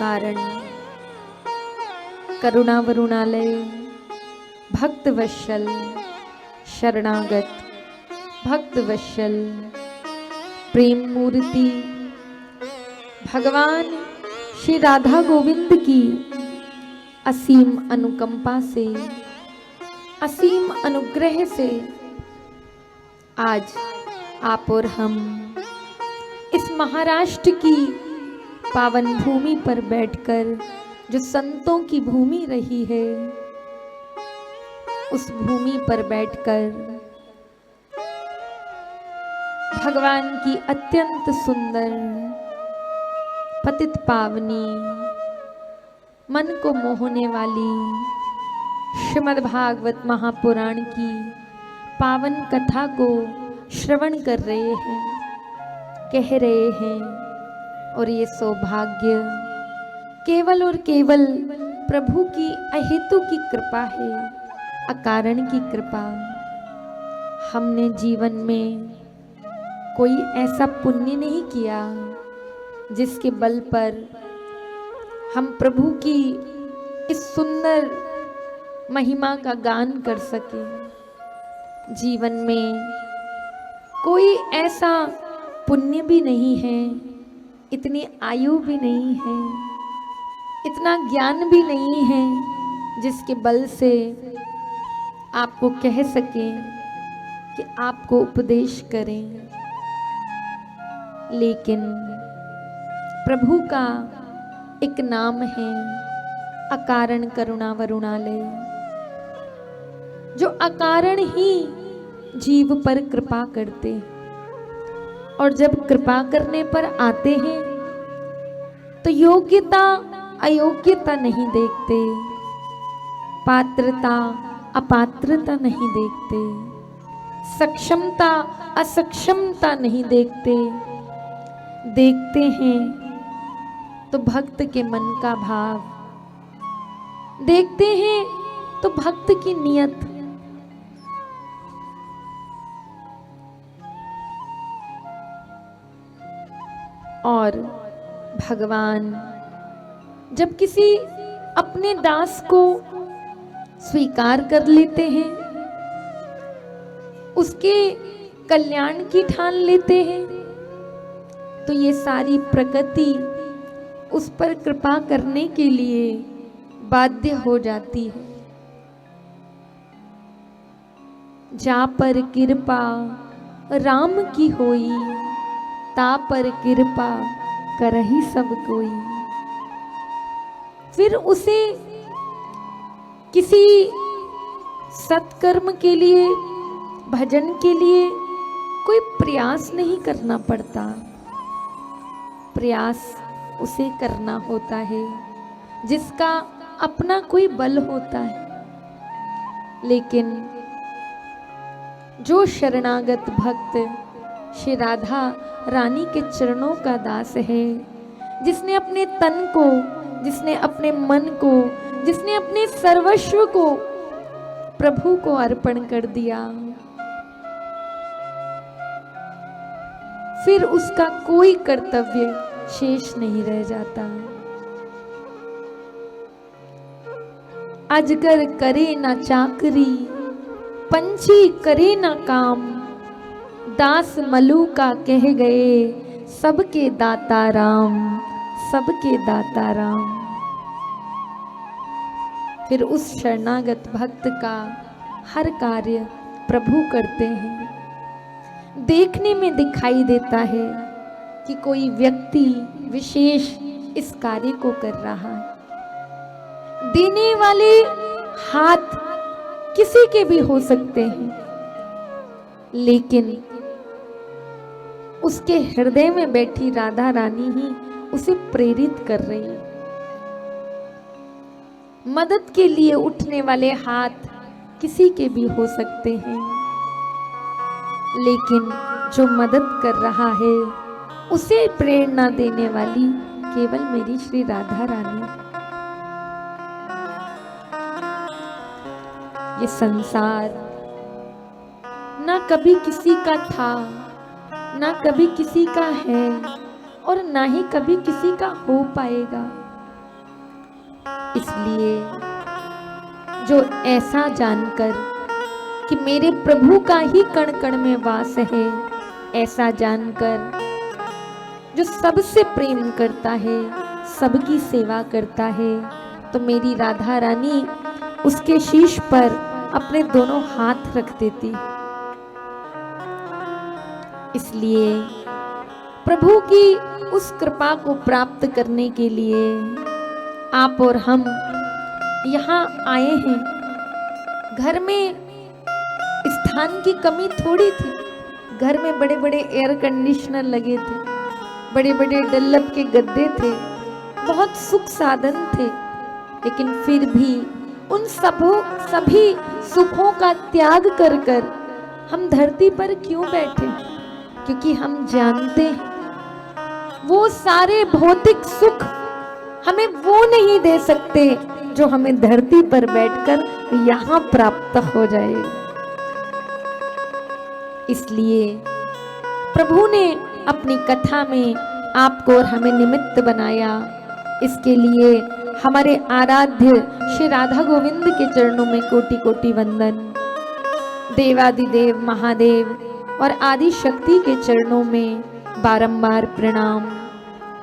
अकारण करुणावरुणालय भक्तवत्सल शरणागत भक्तवत्सल प्रेम मूर्ति भगवान श्री राधा गोविंद की असीम अनुकंपा से, असीम अनुग्रह से आज आप और हम इस महाराष्ट्र की पावन भूमि पर बैठकर, जो संतों की भूमि रही है, उस भूमि पर बैठकर भगवान की अत्यंत सुंदर पतित पावनी मन को मोहने वाली श्रीमद् भागवत महापुराण की पावन कथा को श्रवण कर रहे हैं, कह रहे हैं। और ये सौभाग्य केवल और केवल प्रभु की अहेतु की कृपा है, अकारण की कृपा। हमने जीवन में कोई ऐसा पुण्य नहीं किया जिसके बल पर हम प्रभु की इस सुंदर महिमा का गान कर सके। जीवन में कोई ऐसा पुण्य भी नहीं है, इतनी आयु भी नहीं है, इतना ज्ञान भी नहीं है जिसके बल से आपको कह सकें कि आपको उपदेश करें। लेकिन प्रभु का एक नाम है अकारण करुणावरुणालय, जो अकारण ही जीव पर कृपा करते, और जब कृपा करने पर आते हैं तो योग्यता अयोग्यता नहीं देखते, पात्रता अपात्रता नहीं देखते, सक्षमता असक्षमता नहीं देखते। देखते हैं तो भक्त के मन का भाव, देखते हैं तो भक्त की नियत। और भगवान जब किसी अपने दास को स्वीकार कर लेते हैं, उसके कल्याण की ठान लेते हैं, तो ये सारी प्रकृति उस पर कृपा करने के लिए बाध्य हो जाती है। जा पर कृपा राम की होई, ता पर कृपा करहि सब कोई। फिर उसे किसी सत्कर्म के लिए, भजन के लिए कोई प्रयास नहीं करना पड़ता। प्रयास उसे करना होता है जिसका अपना कोई बल होता है। लेकिन जो शरणागत भक्त श्री राधा रानी के चरणों का दास है, जिसने अपने तन को, जिसने अपने मन को, जिसने अपने सर्वस्व को प्रभु को अर्पण कर दिया, फिर उसका कोई कर्तव्य शेष नहीं रह जाता। अजगर करे ना चाकरी, पंछी करे ना काम, दास मलू का कह गए सबके दाता राम, सबके दाता राम। फिर उस शरणागत भक्त का हर कार्य प्रभु करते हैं। देखने में दिखाई देता है कि कोई व्यक्ति विशेष इस कार्य को कर रहा है। देने वाले हाथ किसी के भी हो सकते हैं, लेकिन उसके हृदय में बैठी राधा रानी ही उसे प्रेरित कर रही है। मदद के लिए उठने वाले हाथ किसी के भी हो सकते हैं, लेकिन जो मदद कर रहा है उसे प्रेरणा देने वाली केवल मेरी श्री राधा रानी। ये संसार ना कभी किसी का था, ना कभी किसी का है, और ना ही कभी किसी का हो पाएगा। इसलिए जो ऐसा जानकर कि मेरे प्रभु का ही कण कण में वास है, ऐसा जानकर जो सबसे प्रेम करता है, सबकी सेवा करता है, तो मेरी राधा रानी उसके शीश पर अपने दोनों हाथ रख देती। इसलिए प्रभु की उस कृपा को प्राप्त करने के लिए आप और हम यहाँ आए हैं। घर में स्थान की कमी थोड़ी थी, घर में बड़े बड़े एयर कंडीशनर लगे थे, बड़े बड़े डल्लप के गद्दे थे, बहुत सुख साधन थे, लेकिन फिर भी उन सभी सुखों का त्याग कर कर हम धरती पर क्यों बैठे? क्योंकि हम जानते हैं वो सारे भौतिक सुख हमें वो नहीं दे सकते जो हमें धरती पर बैठकर यहाँ प्राप्त हो जाए। इसलिए प्रभु ने अपनी कथा में आपको और हमें निमित्त बनाया। इसके लिए हमारे आराध्य श्री राधा गोविंद के चरणों में कोटि कोटि वंदन, देवादिदेव महादेव और आदि शक्ति के चरणों में बारंबार प्रणाम।